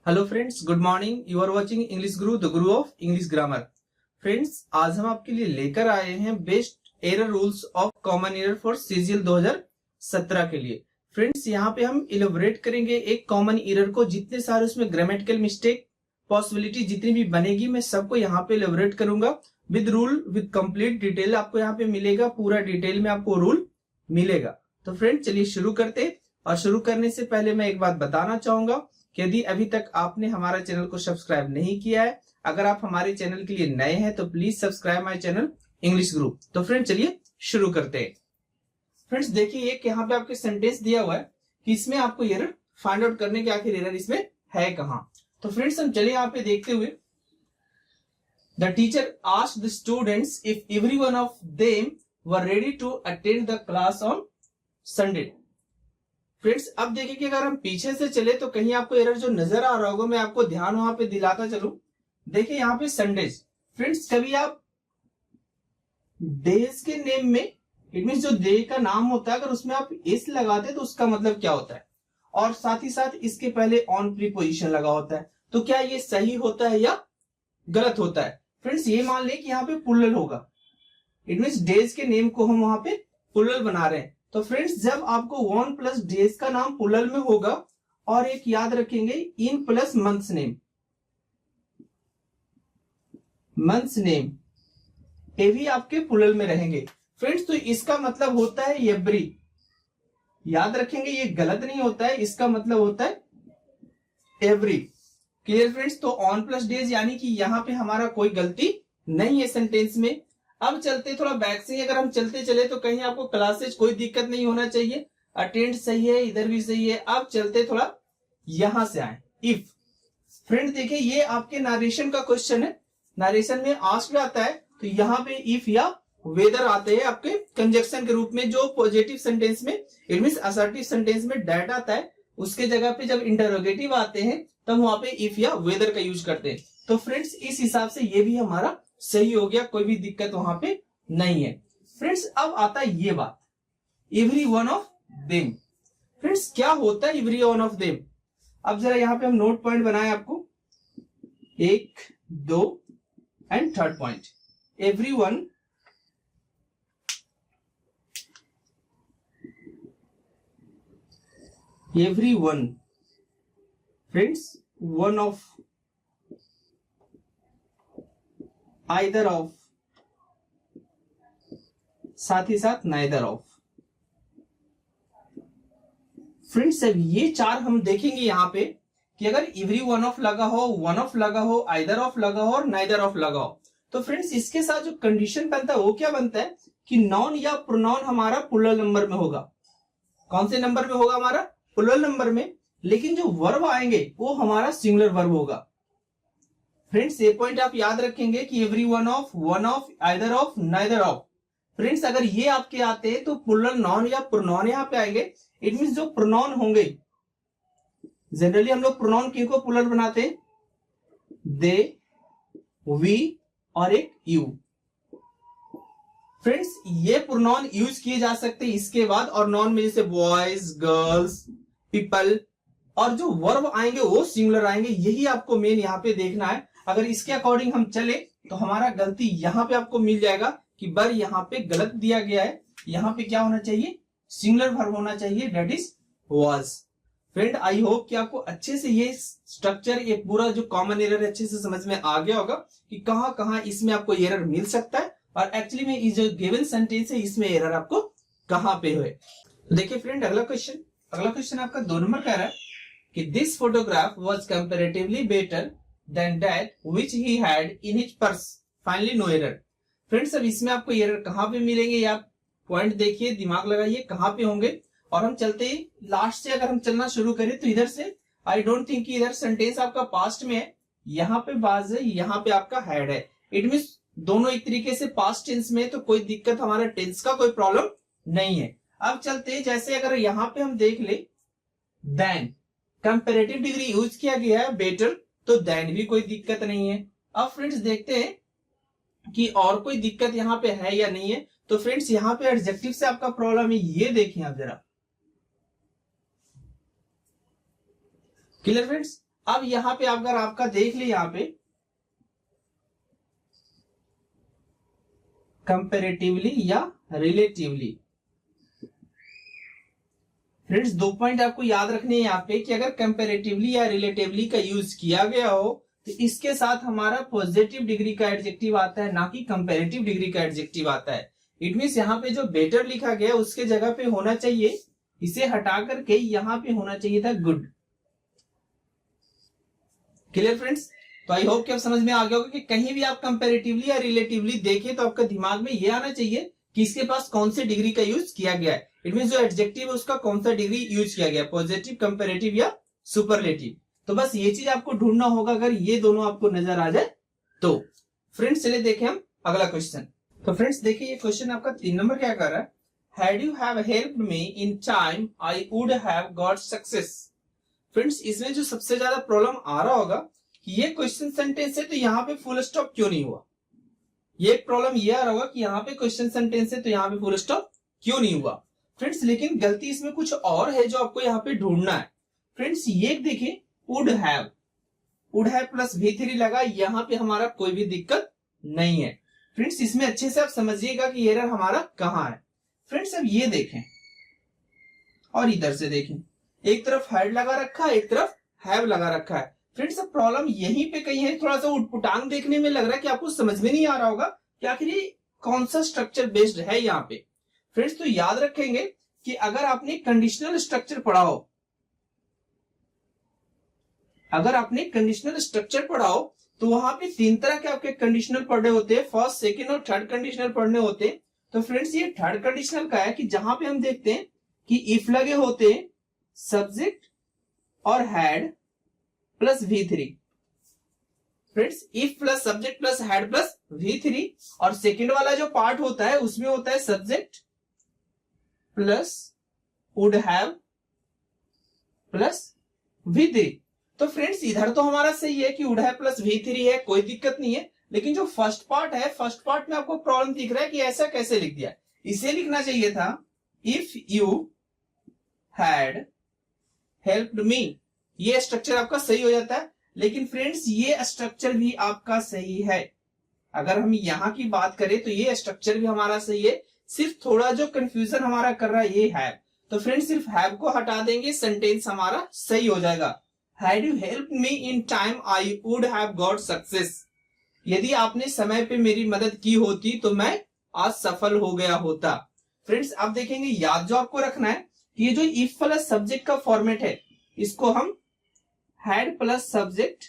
Hello friends, good morning. You are watching English Guru, the guru of English grammar. Friends, आज हम आपके लिए लेकर आए हैं best error rules of common error for CGL 2017 के लिए। फ्रेंड्स, यहाँ पे हम इलेबोरेट करेंगे एक कॉमन एरर को। जितने सारे उसमें ग्रामेटिकल मिस्टेक पॉसिबिलिटी जितनी भी बनेगी, मैं सबको यहाँ पे इलेबोरेट करूंगा with rule, with complete detail आपको यहाँ पे मिलेगा। पूरा डिटेल में आपको रूल मिलेगा। तो फ्रेंड्स, चलिए शुरू करते। और शुरू करने से पहले मैं एक बात बताना चाहूंगा कि यदि अभी तक आपने हमारा चैनल को सब्सक्राइब नहीं किया है, अगर आप हमारे चैनल के लिए नए हैं तो please subscribe my channel English गुरु। तो फ्रेंड, चलिए शुरू करते हैं। फ्रेंड्स, देखिए एक यहाँ पे आपके सेंटेंस दिया हुआ है कि इसमें आपको एरर फाइंड आउट करने के आखिर एरर इसमें है कहां। तो फ्रेंड्स, हम चलिए यहाँ पे देखते हुए, the teacher asked the students if every one of them were ready to attend the class on Sunday. Friends, अब देखिए कि अगर हम पीछे से चले तो कहीं आपको एरर जो नजर आ रहा होगा, मैं आपको ध्यान वहां पे दिलाता चलूं। देखिए यहाँ पे संडेज। फ्रेंड्स, कभी आप डेज के नेम में, इट मीन जो डे का नाम होता है, अगर उसमें आप इस लगाते तो उसका मतलब क्या होता है, और साथ ही साथ इसके पहले ऑन प्रीपोजिशन लगा होता है। तो क्या ये सही होता है या गलत होता है? फ्रेंड्स, ये मान लें कि यहाँ पे पुल्लल होगा, इट मीन डेज के नेम को हम वहां पे पुल्लल बना रहे हैं। तो फ्रेंड्स, जब आपको वन प्लस डेज का नाम पुल्लल में होगा और एक याद रखेंगे इन plus months name, months name, ये भी आपके पुल्लल में रहेंगे। फ्रेंड्स, तो इसका मतलब होता है एवरी। याद रखेंगे, ये गलत नहीं होता है, इसका मतलब होता है एवरी। Clear friends? तो ऑन प्लस डेज यानी कि यहाँ पे हमारा कोई गलती नहीं है सेंटेंस में। अब चलते थोड़ा बैक से, अगर हम चलते चले तो कहीं आपको क्लासेज कोई दिक्कत नहीं होना चाहिए। अटेंड सही है, इधर भी सही है। अब चलते थोड़ा यहां से आए, इफ। फ्रेंड देखिए, ये आपके नरेशन का क्वेश्चन है। नरेशन में आस्क्ड आता है तो यहाँ पे इफ या वेदर आते हैं आपके कंजक्शन के रूप में। जो पॉजिटिव सेंटेंस में, इट मींस असर्टिव सेंटेंस में डैट आता है, उसके जगह पे जब इंटरोगेटिव आते हैं तब वहां पे इफ या वेदर का यूज करते हैं। तो फ्रेंड्स, इस हिसाब से ये भी हमारा सही हो गया, कोई भी दिक्कत वहां पे नहीं है। फ्रेंड्स, अब आता है ये बात, every one of them. Friends, क्या होता है एवरी वन ऑफ देम? अब जरा यहां पे हम नोट पॉइंट बनाए आपको, 1, 2 and third point. Every one, every one. Friends, one of, either of, साथ ही साथ नाइदर ऑफ। फ्रेंड्स, अब ये चार हम देखेंगे यहाँ पे कि अगर एवरी वन ऑफ लगा हो, वन ऑफ लगा हो, आइदर ऑफ लगा हो और नाइदर ऑफ लगा हो, तो फ्रेंड्स इसके साथ जो कंडीशन बनता है वो क्या बनता है कि नॉन या प्रोनाउन हमारा प्लुरल नंबर में होगा। कौन से नंबर में होगा? हमारा प्लुरल नंबर में। लेकिन जो वर्ब आएंगे वो हमारा सिंगुलर वर्ब होगा। फ्रेंड्स, ये पॉइंट आप याद रखेंगे कि every one of, one of, either of, neither of. Friends, अगर ये आपके आते हैं तो प्लुरल नॉन या प्रोनाउन यहाँ पे आएंगे। इट मींस जो प्रोनाउन होंगे, जनरली हम लोग प्रोनाउन किनको प्लुरल बनाते हैं? दे, वी और एक यू। फ्रेंड्स, ये प्रोनाउन यूज किए जा सकते हैं इसके बाद, और नॉन में जैसे बॉयज, गर्ल्स, पीपल, और जो वर्ब आएंगे वो सिंगुलर आएंगे। यही आपको मेन यहाँ पे देखना है। अगर इसके अकॉर्डिंग हम चले तो हमारा गलती यहाँ पे आपको मिल जाएगा कि बर यहाँ पे गलत दिया गया है। यहाँ पे क्या होना चाहिए? सिंगुलर वर्ब होना चाहिए, that is was. Friend, I hope कि आपको अच्छे से ये स्ट्रक्चर, ये पूरा जो कॉमन एरर है अच्छे से समझ में आ गया होगा कि कहां कहां इसमें आपको एरर मिल सकता है, और एक्चुअली में इस जो गिवन सेंटेंस है इसमें एरर आपको कहां पे हुए। तो देखिए फ्रेंड, अगला क्वेश्चन आपका 2 नंबर कह रहा है कि this photograph was comparatively better than that which he had in his purse, finally no error. Friends, अब इसमें आपको एरर कहां पे मिलेंगे, या पॉइंट देखिए, दिमाग लगाइए कहां पे होंगे। और हम चलते ही लास्ट से अगर हम चलना शुरू करें तो इधर से, आई डोंट थिंक इधर सेंटेंस आपका पास्ट में है, यहाँ पे बाज है, यहाँ पे आपका हैड है। इट मींस दोनों एक तरीके से पास्ट टेंस में, तो कोई दिक्कत, हमारा टेंस का कोई प्रॉब्लम नहीं है। अब चलते, जैसे अगर यहाँ पे हम देख ले, देन कंपैरेटिव डिग्री यूज किया गया है बेटर, तो देन भी कोई दिक्कत नहीं है। अब फ्रेंड्स देखते हैं कि और कोई दिक्कत यहाँ पे है या नहीं है। तो फ्रेंड्स, यहाँ पे एडजेक्टिव से आपका प्रॉब्लम है, ये देखिए आप जरा। Clear friends? अब यहां पे अगर आपका देख ले, यहां पे कंपेरेटिवली या रिलेटिवली, फ्रेंड्स 2 पॉइंट आपको याद रखने हैं यहाँ पे कि अगर कंपेरेटिवली या रिलेटिवली का यूज किया गया हो तो इसके साथ हमारा पॉजिटिव डिग्री का एडजेक्टिव आता है, ना कि कंपेरेटिव डिग्री का एडजेक्टिव आता है। इट मींस यहाँ पे जो बेटर लिखा गया उसके जगह पे होना चाहिए, इसे हटा करके यहाँ पे होना चाहिए था गुड। Clear friends? तो आई होप कि आप समझ में आ गया होगा कि कहीं भी आप कंपेरेटिवली या रिलेटिवली देखें तो आपका दिमाग में ये आना चाहिए कि इसके पास कौन से डिग्री का यूज किया गया है। इट मींस जो एडजेक्टिव है उसका कौन सा डिग्री यूज किया गया, पॉजिटिव, कंपेरेटिव या सुपरलेटिव। तो बस ये चीज आपको ढूंढना होगा, अगर ये दोनों आपको नजर आ जाए तो। फ्रेंड्स चलिए देखें हम अगला क्वेश्चन। तो फ्रेंड्स देखिए ये क्वेश्चन आपका 3 नंबर क्या कर रहा है, had you have helped me in time I would have got success. Friends इसमें जो सबसे ज्यादा प्रॉब्लम आ रहा होगा कि ये क्वेश्चन सेंटेंस है तो यहाँ पे फुल स्टॉप क्यों नहीं हुआ। ये प्रॉब्लम ये आ रहा होगा कि यहाँ पे क्वेश्चन सेंटेंस है तो यहाँ पे फुल स्टॉप क्यों नहीं हुआ। फ्रेंड्स लेकिन गलती इसमें कुछ और है जो आपको यहाँ पे ढूंढना है। फ्रेंड्स ये देखिए वुड हैव प्लस V3 लगा, यहाँ पे हमारा कोई भी दिक्कत नहीं है। फ्रेंड्स इसमें अच्छे से आप समझिएगा कि एरर हमारा कहाँ है। फ्रेंड्स अब ये देखें और इधर से देखें, एक तरफ हैड लगा रखा है, एक तरफ हैव लगा रखा है। फ्रेंड्स अब प्रॉब्लम यहीं पे कहीं है, थोड़ा सा उटपुटांग देखने में लग रहा है कि आपको समझ में नहीं आ रहा होगा कि आखिर ये कौन सा स्ट्रक्चर बेस्ड है यहाँ पे। फ्रेंड्स तो याद रखेंगे कि अगर आपने कंडीशनल स्ट्रक्चर पढ़ा हो, अगर आपने कंडीशनल स्ट्रक्चर पढ़ा हो तो वहां पे 3 तरह के आपके कंडीशनल पढ़ने होते हैं, फर्स्ट, सेकंड और थर्ड कंडीशनल पढ़ने होते हैं। तो फ्रेंड्स ये थर्ड कंडीशनल का है कि जहां पे हम देखते हैं कि इफ लगे होते हैं सब्जेक्ट और had plus V3। Friends if plus subject plus had plus V3, और सेकंड वाला जो पार्ट होता है उसमें होता है subject plus would have plus V3। तो फ्रेंड्स इधर तो हमारा सही है कि वुड हैव प्लस V3 है, कोई दिक्कत नहीं है। लेकिन जो फर्स्ट पार्ट है, फर्स्ट पार्ट में आपको प्रॉब्लम दिख रहा है कि ऐसा कैसे लिख दिया। इसे लिखना चाहिए था if you had helped me, ये स्ट्रक्चर आपका सही हो जाता है। लेकिन फ्रेंड्स ये स्ट्रक्चर भी आपका सही है, अगर हम यहां की बात करें तो ये स्ट्रक्चर भी हमारा सही है। सिर्फ थोड़ा जो कंफ्यूजन हमारा कर रहा है ये है। तो फ्रेंड्स सिर्फ हैव को हटा देंगे, सेंटेंस हमारा सही हो जाएगा। Had you helped me in time I would have got success. यदि आपने समय पे मेरी मदद की होती तो मैं आज सफल हो गया होता। फ्रेंड्स अब देखेंगे, याद जो आपको रखना है कि ये जो इफ प्लस सब्जेक्ट का फॉर्मेट है इसको हम had plus subject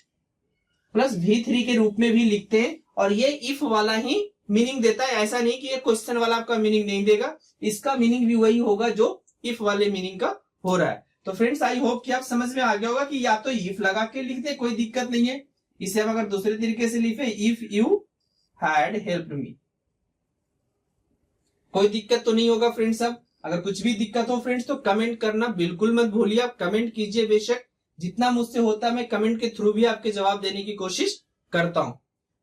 plus V3 के रूप में भी लिखते हैं, और ये इफ वाला ही मीनिंग देता है। ऐसा नहीं कि ये क्वेश्चन वाला आपका मीनिंग नहीं देगा, इसका मीनिंग भी वही होगा जो इफ वाले मीनिंग का हो रहा है। तो फ्रेंड्स आई होप कि आप समझ में आ गया होगा कि या तो इफ लगा के लिख दे, कोई दिक्कत नहीं है। इसे हम अगर दूसरे तरीके से लिखे if you had helped me, कोई दिक्कत तो नहीं होगा। फ्रेंड्स अब अगर कुछ भी दिक्कत हो फ्रेंड्स तो कमेंट करना बिल्कुल मत भूलिए, आप कमेंट कीजिए बेशक, जितना मुझसे होता है मैं कमेंट के थ्रू भी आपके जवाब देने की कोशिश करता हूं।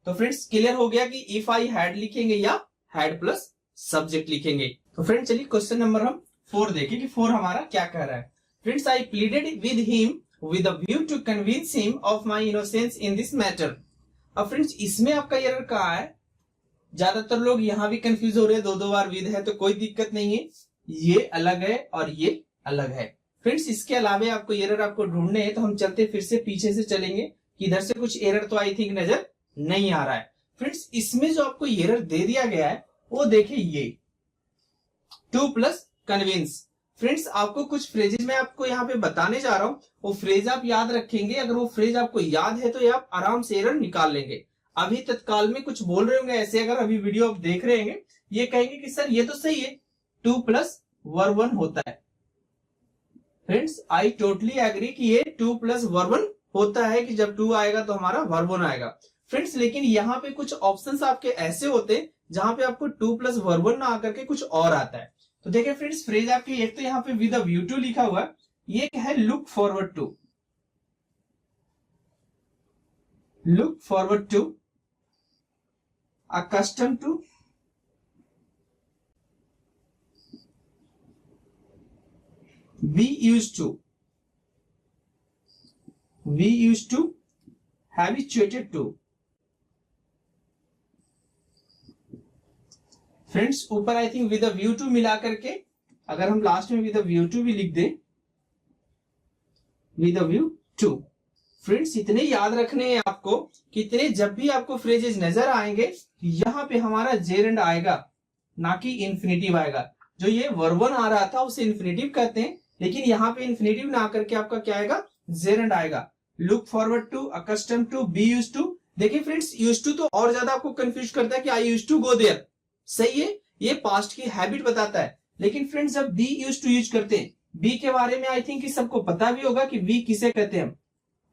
तो फ्रेंड्स क्लियर हो गया कि इफ आई हैड लिखेंगे या हैड प्लस सब्जेक्ट लिखेंगे। तो फ्रेंड्स चलिए क्वेश्चन नंबर हम 4 देखें कि 4 हमारा क्या कह रहा है। Friends I pleaded with him with a view to convince him of my innocence in this matter। अब फ्रेंड्स इसमें आपका एरर कहाँ है, ज्यादातर लोग यहाँ भी कंफ्यूज हो रहे हैं, 2 बार विद है तो कोई दिक्कत नहीं है, ये अलग है और ये अलग है। फ्रेंड्स इसके अलावा आपको एरर आपको ढूंढने हैं तो हम चलते फिर से पीछे से चलेंगे कि इधर से कुछ एरर तो आई थिंक नजर नहीं आ रहा है। फ्रेंड्स इसमें जो आपको एरर दे दिया गया है वो देखिए, ये 2 प्लस कन्विंस। फ्रेंड्स आपको कुछ फ्रेजेज में आपको यहाँ पे बताने जा रहा हूं, वो फ्रेज आप याद रखेंगे। अगर वो फ्रेज आपको याद है तो ये आप आराम से एरर निकाल लेंगे। अभी तत्काल में कुछ बोल रहे होंगे ऐसे, अगर अभी वीडियो आप देख रहे हैं ये कहेंगे कि सर ये तो सही है 2 प्लस वर्ब 1 होता है। फ्रेंड्स आई टोटली एग्री कि ये 2 प्लस वर्ब 1 होता है, कि जब 2 आएगा तो हमारा वर्ब 1 आएगा। फ्रेंड्स लेकिन यहाँ पे कुछ ऑप्शंस आपके ऐसे होते हैं जहां पे आपको 2 प्लस वर्ब 1 ना आकर के कुछ और आता है। तो देखिए फ्रेंड्स फ्रेज आपकी एक तो यहाँ पे विद अ व्यू टू लिखा हुआ है, ये है look forward to, look forward to, accustom to, be used to, we used to habituated to। Friends ऊपर I think with view to मिला करके अगर हम लास्ट में विद व्यू टू भी लिख दें, विद व्यू टू। फ्रेंड्स इतने याद रखने हैं आपको, कितने जब भी आपको फ्रेजेस नजर आएंगे यहां पे हमारा जेरेंड आएगा, ना कि इन्फिनेटिव आएगा। जो ये वर्ब वन आ रहा था उसे इन्फिनेटिव कहते हैं, लेकिन यहाँ पे इन्फिनेटिव ना करके आपका क्या आएगा, जेरेंड आएगा। Look forward to, accustom to, be used to. देखिए फ्रेंड्स यूज्ड टू तो और ज्यादा आपको कंफ्यूज करता है कि I used to go there, सही है, ये पास्ट की हैबिट बताता है। लेकिन फ्रेंड्स जब बी यूज्ड टू यूज करते हैं, बी के बारे में आई थिंक कि सबको पता भी होगा कि बी किसे कहते हैं,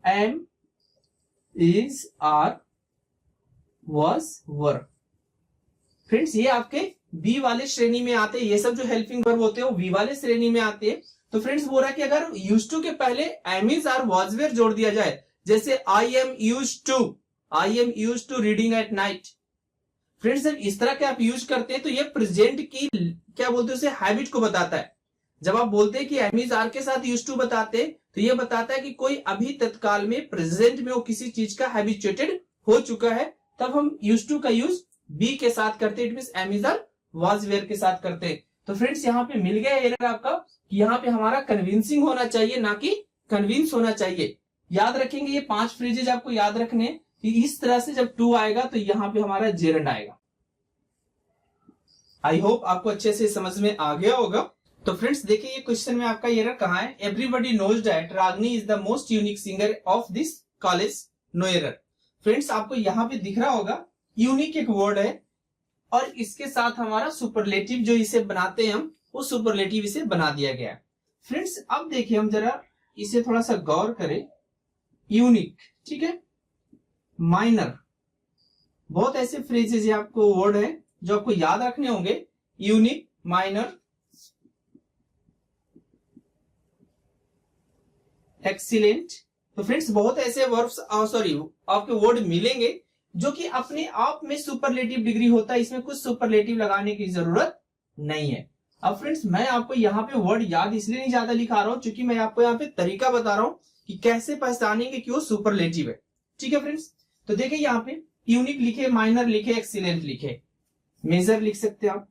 am, is, are, was, were. Friends ये आपके बी वाले श्रेणी में आते हैं, ये सब जो हेल्पिंग वर्ब होते हैं वो बी वाले श्रेणी में आते हैं। तो फ्रेंड्स बोल रहा है कि अगर यूज्ड टू के पहले am, is, are, was, were जोड़ दिया जाए, जैसे I am used to reading at night. Friends जब इस तरह के आप यूज करते हैं तो ये प्रेजेंट की क्या बोलते हैं उसे हैबिट को बताता है। जब आप बोलते हैं कि एम, इज, आर के साथ यूज टू बताते हैं तो ये बताता है कि कोई अभी तत्काल में प्रेजेंट में वो किसी चीज का हैबिचुएटेड हो चुका है, तब हम यूज टू का यूज बी के साथ करते हैं। It means am, is, are, was, were के साथ करते हैं। तो फ्रेंड्स यहाँ पे मिल गया एरर आपका कि यहाँ पे हमारा कन्विंसिंग होना चाहिए, ना कि कन्विंस होना चाहिए। याद रखेंगे ये 5 फ्रेजेज आपको याद रखने कि इस तरह से जब टू आएगा तो यहाँ पे हमारा जेरेंड आएगा। आई होप आपको अच्छे से समझ में आ गया होगा। तो फ्रेंड्स देखिए ये क्वेश्चन में आपका एरर कहाँ है, everybody knows that Ragini is the most unique singer of this college, no error. Friends आपको यहाँ पे दिख रहा होगा यूनिक एक वर्ड है और इसके साथ हमारा सुपरलेटिव जो इसे बनाते हैं हम, वो सुपरलेटिव इसे बना दिया गया है। फ्रेंड्स अब देखिए हम जरा इसे थोड़ा सा गौर करें, यूनिक, ठीक है, माइनर, बहुत ऐसे फ्रेजेस है आपको वर्ड है जो आपको याद रखने होंगे, यूनिक, माइनर, एक्सीलेंट। तो फ्रेंड्स बहुत ऐसे वर्ब्स आपके वर्ड मिलेंगे जो कि अपने आप में सुपरलेटिव डिग्री होता है, इसमें कुछ सुपरलेटिव लगाने की जरूरत नहीं है। अब फ्रेंड्स मैं आपको यहाँ पे वर्ड याद इसलिए नहीं ज्यादा लिखा रहा हूं क्योंकि मैं आपको यहाँ पे तरीका बता रहा हूं कि कैसे पहचानेंगे कि वो सुपरलेटिव है, ठीक है फ्रेंड्स। तो देखिए यहाँ पे यूनिक लिखे, माइनर लिखे, एक्सीलेंट लिखे, मेजर लिख सकते हैं आप।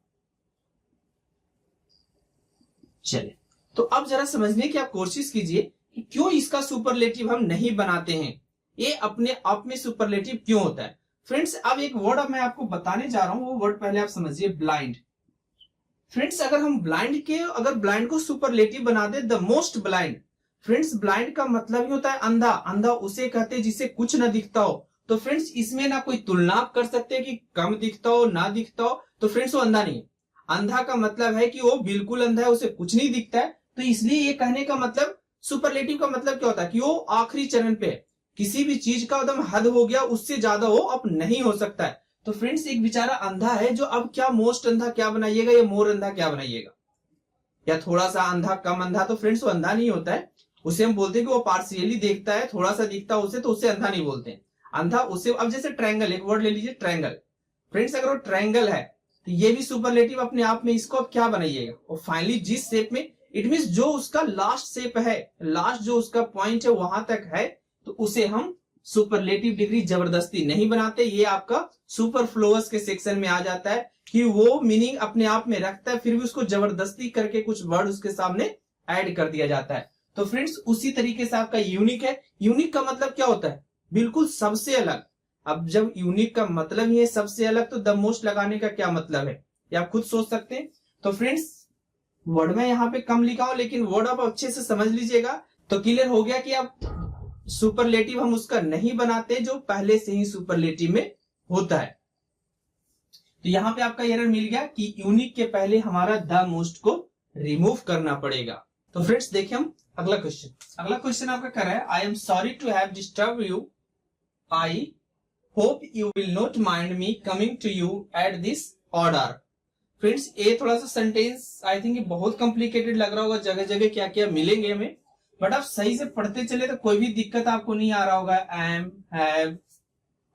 चलिए तो अब जरा समझने की आप कोशिश कीजिए कि क्यों इसका सुपरलेटिव हम नहीं बनाते हैं, ये अपने आप में सुपरलेटिव क्यों होता है। फ्रेंड्स अब एक वर्ड अब मैं आपको बताने जा रहा हूं, वो वर्ड पहले आप समझिए, ब्लाइंड। फ्रेंड्स अगर हम ब्लाइंड को सुपरलेटिव बना दे, the most blind. Friends blind का मतलब ही होता है अंधा, अंधा उसे कहते हैं जिसे कुछ न दिखता हो। तो फ्रेंड्स इसमें ना कोई तुलना आप कर सकते हैं कि कम दिखता हो ना दिखता हो, तो फ्रेंड्स वो अंधा नहीं है। अंधा का मतलब है कि वो बिल्कुल अंधा है, उसे कुछ नहीं दिखता है। तो इसलिए ये कहने का मतलब, सुपरलेटिव का मतलब क्या होता है कि वो आखिरी चरण पे है, किसी भी चीज का एकदम हद हो गया, उससे ज्यादा वो अब नहीं हो सकता है। तो फ्रेंड्स एक बेचारा अंधा है जो अब क्या मोस्ट अंधा क्या बनाइएगा या मोर अंधा क्या बनाइएगा, या थोड़ा सा अंधा कम अंधा, तो फ्रेंड्स वो अंधा नहीं होता है, उसे हम बोलते हैं कि वो पार्शियली देखता है, थोड़ा सा दिखता है उसे, तो उसे अंधा नहीं बोलते हैं। अंधा उसे, अब जैसे ट्रायंगल, एक वर्ड ले लीजिए ट्रायंगल। फ्रेंड्स अगर वो ट्रायंगल है तो ये भी सुपरलेटिव अपने आप में, इसको अब क्या बनाइएगा, और फाइनली जिस शेप में, इट मींस जो उसका लास्ट शेप है, लास्ट जो उसका पॉइंट है वहां तक है, तो उसे हम सुपरलेटिव डिग्री जबरदस्ती नहीं बनाते। ये आपका सुपरफ्लुअस के सेक्शन में आ जाता है कि वो मीनिंग अपने आप में रखता है, फिर भी उसको जबरदस्ती करके कुछ वर्ड उसके सामने ऐड कर दिया जाता है। तो फ्रेंड्स उसी तरीके से आपका यूनिक है। यूनिक का मतलब क्या होता है, बिल्कुल सबसे अलग। अब जब यूनिक का मतलब ही है सबसे अलग, तो द मोस्ट लगाने का क्या मतलब है, ये आप खुद सोच सकते हैं। तो फ्रेंड्स वर्ड में यहाँ पे कम लिखा हो, लेकिन वर्ड आप अच्छे से समझ लीजिएगा तो क्लियर हो गया कि आप सुपरलेटिव हम उसका नहीं बनाते जो पहले से ही सुपरलेटिव में होता है। तो यहाँ पे आपका एरर मिल गया कि यूनिक के पहले हमारा द मोस्ट को रिमूव करना पड़ेगा। तो फ्रेंड्स देखिए हम अगला क्वेश्चन आपका कर रहा है, I am sorry to have disturb you, I hope you will not mind me coming to you at this order. Friends ये थोड़ा सा सेंटेंस आई थिंक बहुत कॉम्प्लिकेटेड लग रहा होगा, जगह जगह क्या क्या मिलेंगे हमें, बट आप सही से पढ़ते चले तो कोई भी दिक्कत आपको नहीं आ रहा होगा। Am, have,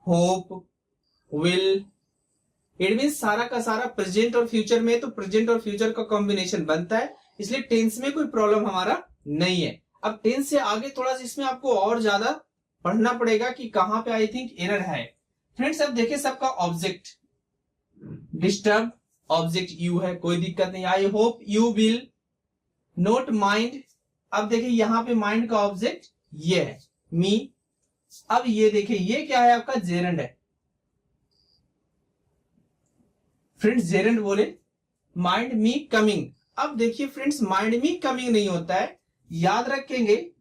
hope, will, it mean सारा का सारा प्रेजेंट और फ्यूचर में, तो प्रेजेंट और फ्यूचर का कॉम्बिनेशन बनता है, इसलिए टेंस में कोई प्रॉब्लम हमारा नहीं है। अब टेंस से आगे थोड़ा सा इसमें आपको और ज्यादा पढ़ना पड़ेगा कि कहां पे आई थिंक एरर है। फ्रेंड्स अब देखिए सबका ऑब्जेक्ट डिस्टर्ब ऑब्जेक्ट यू है, कोई दिक्कत नहीं। आई hope you will note mind. अब देखिए यहां पे माइंड का ऑब्जेक्ट ये है मी। अब ये देखिए ये क्या है आपका जेरेंड है। फ्रेंड्स जेरेंड बोले माइंड मी कमिंग। अब देखिए फ्रेंड्स माइंड मी कमिंग नहीं होता है, याद रखेंगे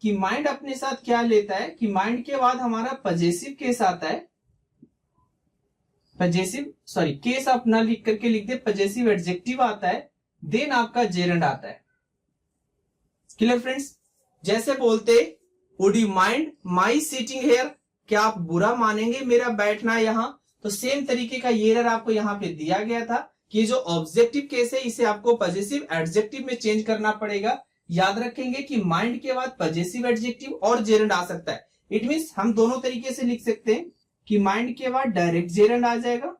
कि माइंड अपने साथ क्या लेता है कि माइंड के बाद हमारा पजेसिव केस आता है, पजेसिव सॉरी केस अपना लिख करके लिख दे, पजेसिव एडजेक्टिव आता है, देन आपका जेरेंड आता है। Clear friends? जैसे बोलते would you mind my sitting here, क्या आप बुरा मानेंगे मेरा बैठना यहां? तो सेम तरीके का ये एरर आपको यहां पे दिया गया था कि जो ऑब्जेक्टिव केस है इसे आपको पजेसिव एडजेक्टिव में चेंज करना पड़ेगा। याद रखेंगे कि माइंड के बाद पजेसिव एडजेक्टिव और जेरेंड आ सकता है। इट मींस हम दोनों तरीके से लिख सकते हैं कि माइंड के बाद डायरेक्ट जेरेंड आ जाएगा,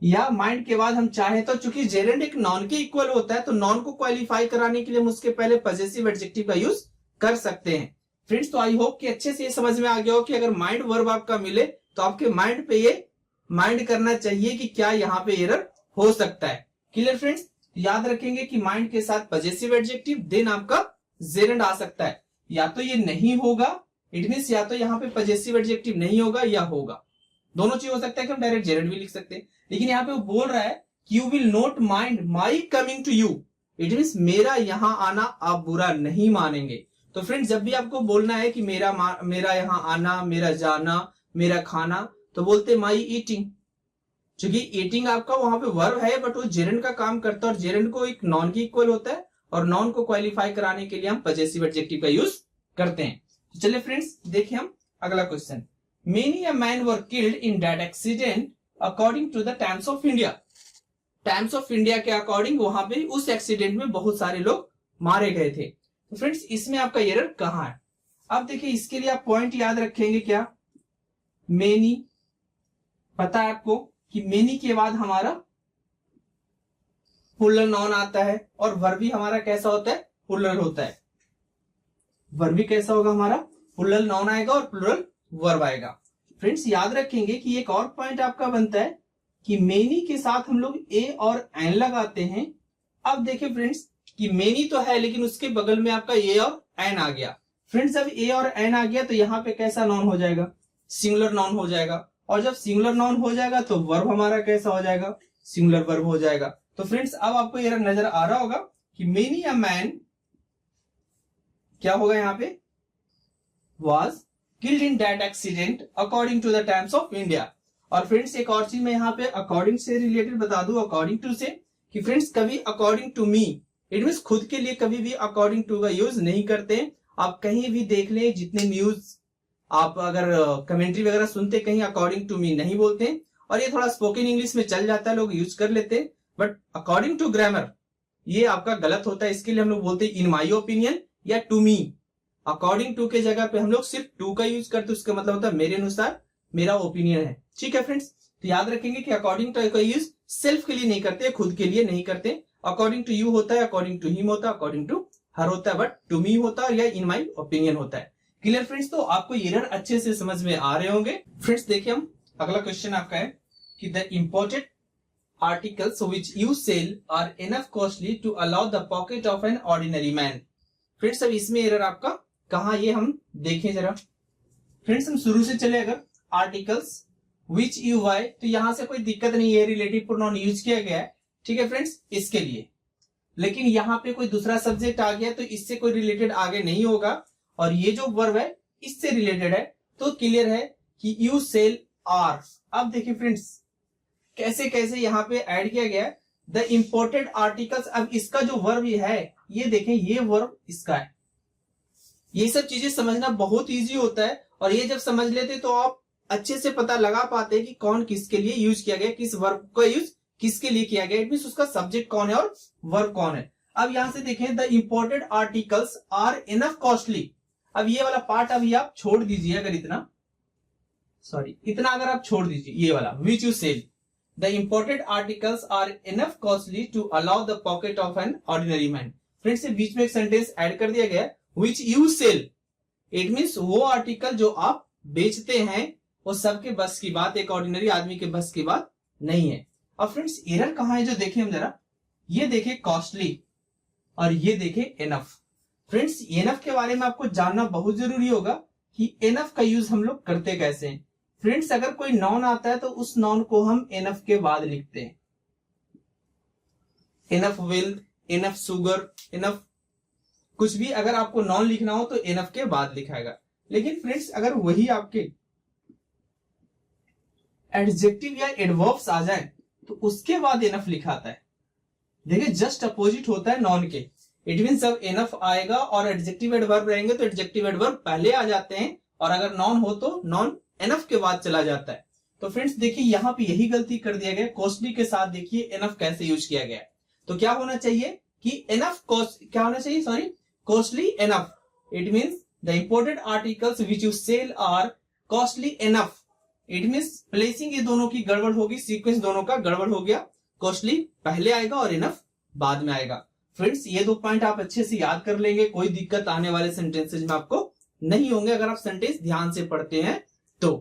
या माइंड के बाद हम चाहे तो, चूंकि जेरेंड एक नॉन के इक्वल होता है तो नॉन को क्वालिफाई कराने के लिए हम उसके पहले पजेसिव एडजेक्टिव का यूज कर सकते हैं। फ्रेंड्स तो आई होप कि अच्छे से ये समझ में आ गया हो कि अगर माइंड वर्ब आपका मिले तो आपके माइंड पे ये माइंड करना चाहिए कि क्या यहाँ पे एरर हो सकता है। Clear friends? याद रखेंगे कि माइंड के साथ पजेसिव एडजेक्टिव देन आपका जेरेंड आ सकता है, या तो ये नहीं होगा, इट मींस या तो यहाँ पे पजेसिव एडजेक्टिव नहीं होगा या होगा, दोनों चीज हो सकता है कि हम डायरेक्ट जेरेंड भी लिख सकते हैं। लेकिन यहाँ पे वो बोल रहा है कि you will not mind my coming to you, it means मेरा यहाँ आना आप बुरा नहीं मानेंगे। तो फ्रेंड्स जब भी आपको बोलना है कि मेरा यहाँ आना, मेरा जाना, मेरा खाना, तो बोलते माई ईटिंग। क्योंकि ईटिंग आपका वहां पे वर्ब है बट वो जेरेंड का काम करता है और जेरेंड को एक नॉन की इक्वल होता है और नॉन को क्वालिफाई कराने के लिए हम पजेसिव एडजेक्टिव का यूज करते हैं। तो चलिए फ्रेंड्स देखिए हम अगला question. Many a man were killed in that accident according to the Times of India. Times of India के अकॉर्डिंग वहां पे उस एक्सीडेंट में बहुत सारे लोग मारे गए थे। तो फ्रेंड्स इसमें आपका एरर कहां है? अब देखिए इसके लिए आप पॉइंट याद रखेंगे क्या, मेनी पता है आपको कि मेनी के बाद हमारा प्लूरल नाउन आता है और वर्ब भी हमारा कैसा होता है, प्लूरल होता है। वर्ब भी कैसा होगा हमारा, प्लूरल नाउन आएगा और प्लूरल वर्ब आएगा। फ्रेंड्स याद रखेंगे कि एक और पॉइंट आपका बनता है कि मेनी के साथ हम लोग ए और एन लगाते हैं। अब देखिए फ्रेंड्स कि मेनी तो है लेकिन उसके बगल में आपका ए और एन आ गया। फ्रेंड्स जब ए और एन आ गया तो यहाँ पे कैसा नाउन हो जाएगा, सिंगुलर नाउन हो जाएगा। और जब सिंगुलर नाउन हो जाएगा तो वर्ब हमारा कैसा हो जाएगा, सिंगुलर वर्ब हो जाएगा। तो फ्रेंड्स अब आपको एरर नजर आ रहा होगा कि मेनी अ मैन क्या होगा यहाँ पे, was killed in that accident according to the Times of India. और फ्रेंड्स एक और चीज मैं यहाँ पे अकॉर्डिंग से रिलेटेड बता दूं, अकॉर्डिंग टू से, कि फ्रेंड्स कभी according to me, it means खुद के लिए कभी भी अकॉर्डिंग टू का यूज नहीं करते। आप कहीं भी देख लें, जितने न्यूज आप अगर कमेंट्री वगैरह सुनते, कहीं अकॉर्डिंग टू मी नहीं बोलते। और ये थोड़ा स्पोकन इंग्लिश में चल जाता है, लोग यूज कर लेते हैं, बट अकॉर्डिंग टू ग्रामर ये आपका गलत होता है। इसके लिए हम लोग बोलते हैं इन माई ओपिनियन या टू मी। अकॉर्डिंग टू के जगह पे हम लोग सिर्फ टू का यूज करते, उसका मतलब होता है मेरे अनुसार, मेरा ओपिनियन है। ठीक है फ्रेंड्स, तो याद रखेंगे कि अकॉर्डिंग टू का यूज सेल्फ के लिए नहीं करते, खुद के लिए नहीं करते। अकॉर्डिंग टू यू होता है, अकॉर्डिंग टू हिम होता है, अकॉर्डिंग टू हर होता है, बट टू मी होता है या इन माई ओपिनियन होता है। Clear friends? तो आपको एरर अच्छे से समझ में आ रहे होंगे। फ्रेंड्स देखिए हम अगला क्वेश्चन आपका है कि the imported articles which you sell are enough costly to allow the pocket of an ordinary man. Friends अब इसमें एरर आपका कहां, ये हम देखें जरा। फ्रेंड्स हम शुरू से चले, अगर आर्टिकल्स विच यू वाई, तो यहां से कोई दिक्कत नहीं है, रिलेटिव प्रोनाउन यूज किया गया है। ठीक है फ्रेंड्स इसके लिए, लेकिन यहाँ पे कोई दूसरा सब्जेक्ट आ गया तो इससे कोई रिलेटेड आगे नहीं होगा, और ये जो वर्ब है इससे रिलेटेड है। तो क्लियर है कि यू सेल आर। अब देखिए फ्रेंड्स कैसे कैसे यहाँ पे ऐड किया गया है द इंपोर्टेड आर्टिकल्स। अब इसका जो वर्ब है ये देखें, ये वर्ब इसका है। ये सब चीजें समझना बहुत इजी होता है, और ये जब समझ लेते तो आप अच्छे से पता लगा पाते हैं कि कौन किसके लिए यूज किया गया, किस वर्ब का यूज किसके लिए किया गया, इट मींस उसका सब्जेक्ट कौन है और वर्ब कौन है। अब यहां से देखें the imported articles are enough costly. अब ये वाला पार्ट अभी आप छोड़ दीजिए, अगर इतना अगर आप छोड़ दीजिए, ये वाला which you sell the imported articles are enough costly to allow the pocket of an ordinary man. Friends से बीच में एक सेंटेंस ऐड कर दिया गया, which you sell. It means वो आर्टिकल जो आप बेचते हैं वो सबके बस की बात, एक ऑर्डिनरी आदमी के बस की बात नहीं है। अब फ्रेंड्स एरर कहां है जो देखें हम जरा, ये देखें कॉस्टली और ये देखें एनफ। फ्रेंड्स एनफ के बारे में आपको जानना बहुत जरूरी होगा कि एनफ का यूज हम लोग करते कैसे हैं। फ्रेंड्स अगर कोई नॉन आता है तो उस नॉन को हम एनफ के बाद लिखते हैं, enough wealth, enough sugar, enough कुछ भी अगर आपको नॉन लिखना हो तो एनफ के बाद लिखाएगा। लेकिन फ्रेंड्स अगर वही आपके एडजेक्टिव या एडवर्ब्स आ जाए तो उसके बाद एनफ लिखाता है। देखिए जस्ट अपोजिट होता है नॉन के। इट मीन जब एनफ आएगा और एडजेक्टिव एडवर्ब रहेंगे तो एडजेक्टिव एडवर्ब पहले आ जाते हैं, और अगर नॉन हो तो नॉन एनफ के बाद चला जाता है। तो फ्रेंड्स देखिए यहाँ पे यही गलती कर दिया गया, कॉस्टली के साथ देखिए एनफ कैसे यूज किया गया। तो क्या होना चाहिए कि एनफ कॉस्ट, क्या होना चाहिए sorry, costly enough. It means the imported articles which you sell are costly enough. It means placing ये दोनों की गड़बड़ होगी, सीक्वेंस दोनों का गड़बड़ हो गया, कॉस्टली पहले आएगा और इनफ बाद में आएगा। फ्रेंड्स ये दो पॉइंट आप अच्छे से याद कर लेंगे, कोई दिक्कत आने वाले सेंटेंसेज में आपको नहीं होंगे अगर आप सेंटेंस ध्यान से पढ़ते हैं तो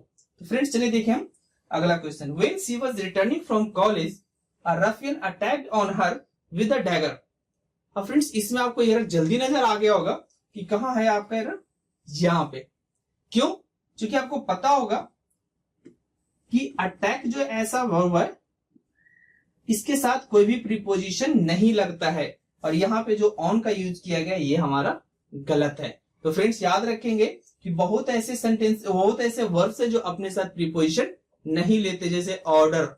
फ्रेंड्स चलिए देखें हम अगला question. When she was returning from college a Rafiyan attacked on her with a dagger. अब फ्रेंड्स इसमें आपको एरर जल्दी नजर आ गया होगा कि कहां है आपका एरर, यहां पे। क्यों? क्योंकि आपको पता होगा कि अटैक जो ऐसा वर्ब है इसके साथ कोई भी प्रीपोजिशन नहीं लगता है, और यहां पे जो ऑन का यूज किया गया ये हमारा गलत है। तो फ्रेंड्स याद रखेंगे कि बहुत ऐसे सेंटेंस, बहुत ऐसे वर्ब्स है जो अपने साथ प्रीपोजिशन नहीं लेते, जैसे ऑर्डर,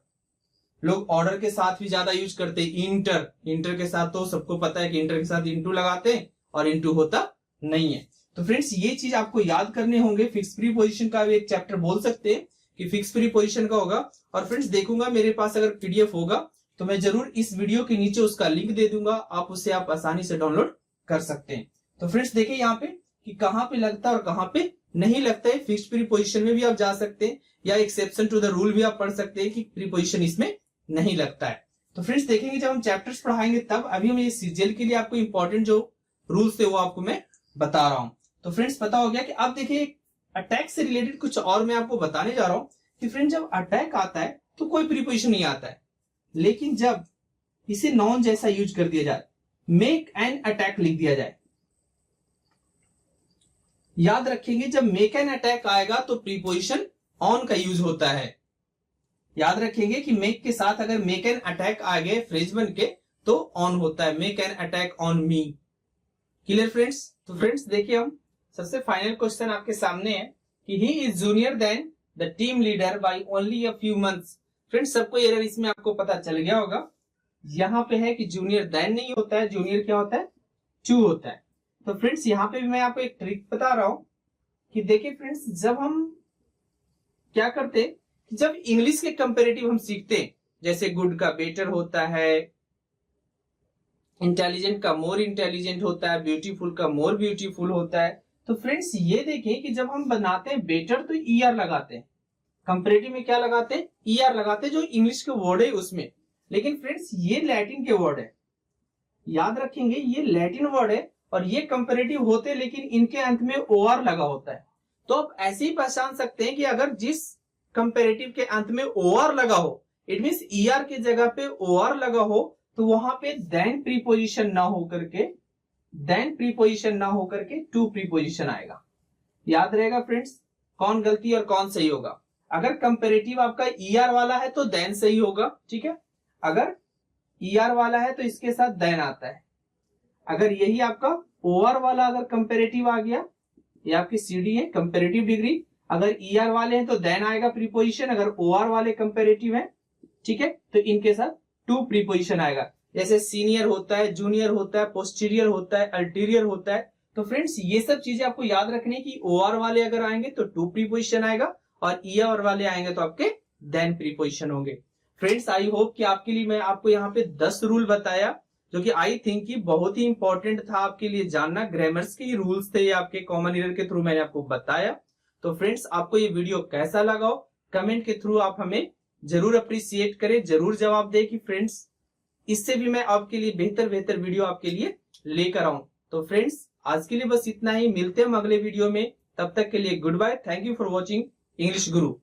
लोग ऑर्डर के साथ भी ज्यादा यूज करते हैं। इंटर, इंटर के साथ तो सबको पता है कि इंटर के साथ इंटू लगाते हैं और इंटू होता नहीं है। तो फ्रेंड्स ये चीज आपको याद करने होंगे। फिक्स प्रीपोजिशन का भी एक चैप्टर बोल सकते हैं कि फिक्स प्रीपोजिशन का होगा। और फ्रेंड्स देखूंगा मेरे पास अगर पीडीएफ होगा तो मैं जरूर इस वीडियो के नीचे उसका लिंक दे दूंगा, आप उसे आप आसानी से डाउनलोड कर सकते हैं। तो फ्रेंड्स देखिए यहाँ पे कि कहां पे लगता है और कहां पे नहीं लगता है। फिक्स्ड प्रीपोजिशन में भी आप जा सकते हैं या एक्सेप्शन टू द रूल भी आप पढ़ सकते हैं कि प्रीपोजिशन इसमें नहीं लगता है। तो फ्रेंड्स देखेंगे जब हम चैप्टर्स पढ़ाएंगे तब, अभी हम ये सीजीएल के लिए आपको इंपॉर्टेंट जो रूल्स थे वो आपको मैं बता रहा हूं। तो फ्रेंड्स पता हो गया कि अब देखिए अटैक से रिलेटेड कुछ और मैं आपको बताने जा रहा हूं कि फ्रेंड्स जब अटैक आता है तो कोई प्रीपोजिशन नहीं आता है, लेकिन जब इसे नॉन जैसा यूज कर दिया जाए, मेक एन अटैक लिख दिया जाए, याद रखेंगे जब मेक एन अटैक आएगा तो प्रीपोजिशन ऑन का यूज होता है। याद रखेंगे कि मेक के साथ अगर मेक एन अटैक आ गए फ्रेज बन के तो ऑन होता है, make an attack on me. Clear friends? तो फ्रेंड्स देखिए हम सबसे फाइनल क्वेश्चन आपके सामने है कि he is junior than the team leader by only a few months. Friends सबको एरर इसमें आपको पता चल गया होगा। यहाँ पे है कि जूनियर देन नहीं होता है, जूनियर क्या होता है, टू होता है। तो फ्रेंड्स यहाँ पे भी मैं आपको एक ट्रिक बता रहा हूं कि देखिए फ्रेंड्स जब हम क्या करते हैं, जब इंग्लिश के कंपेरेटिव हम सीखते हैं, जैसे गुड का बेटर होता है, इंटेलिजेंट का मोर इंटेलिजेंट होता है, ब्यूटीफुल का मोर ब्यूटीफुल होता है। तो फ्रेंड्स ये देखें कि जब हम बनाते हैं बेटर तो ईआर लगाते हैं, कंपेरेटिव में क्या लगाते हैं, ईआर लगाते हैं, जो इंग्लिश के वर्ड है उसमें। लेकिन फ्रेंड्स ये लैटिन के वर्ड है, याद रखेंगे ये लैटिन वर्ड है और ये कंपेरेटिव होते हैं, लेकिन इनके अंत में ओआर लगा होता है। तो आप ऐसे ही पहचान सकते हैं कि अगर जिस कंपेरेटिव के अंत में ओआर लगा हो, इट मींस ईआर की जगह पे ओआर लगा हो, तो वहां पे देन प्रीपोजिशन ना होकर के टू प्रीपोजिशन आएगा। याद रहेगा फ्रेंड्स कौन गलती और कौन सही होगा। अगर कंपेरेटिव आपका ईआर वाला है तो देन सही होगा, ठीक है। अगर ईआर वाला है तो इसके साथ देन आता है। अगर यही आपका ओआर वाला अगर कंपेरेटिव आ गया, ये आपकी सीडी है कंपेरेटिव डिग्री, अगर ईआर वाले हैं तो देन आएगा प्रीपोजिशन, अगर ओआर वाले कंपेरेटिव है, ठीक है, तो इनके साथ टू प्रीपोजिशन आएगा। जैसे सीनियर होता है, जूनियर होता है, पोस्टीरियर होता है, अल्टीरियर होता है। तो फ्रेंड्स ये सब चीजें आपको याद रखनी है कि ओआर वाले अगर आएंगे तो टू प्रीपोजिशन आएगा और ईआर वाले आएंगे तो आपके देन प्रीपोजिशन होंगे। फ्रेंड्स आई होप कि आपके लिए मैं आपको यहाँ पे 10 रूल बताया, जो कि आई थिंक कि बहुत ही इंपॉर्टेंट था आपके लिए जानना। ग्रामर्स के रूल्स थे ये आपके, कॉमन ईयर के थ्रू मैंने आपको बताया। तो फ्रेंड्स आपको ये वीडियो कैसा लगा हो कमेंट के थ्रू आप हमें जरूर अप्रिशिएट करें, जरूर जवाब दें कि फ्रेंड्स इससे भी मैं आपके लिए बेहतर वीडियो आपके लिए लेकर आऊं। तो फ्रेंड्स आज के लिए बस इतना ही, मिलते हैं हम अगले वीडियो में। तब तक के लिए good bye, thank you for watching English Guru.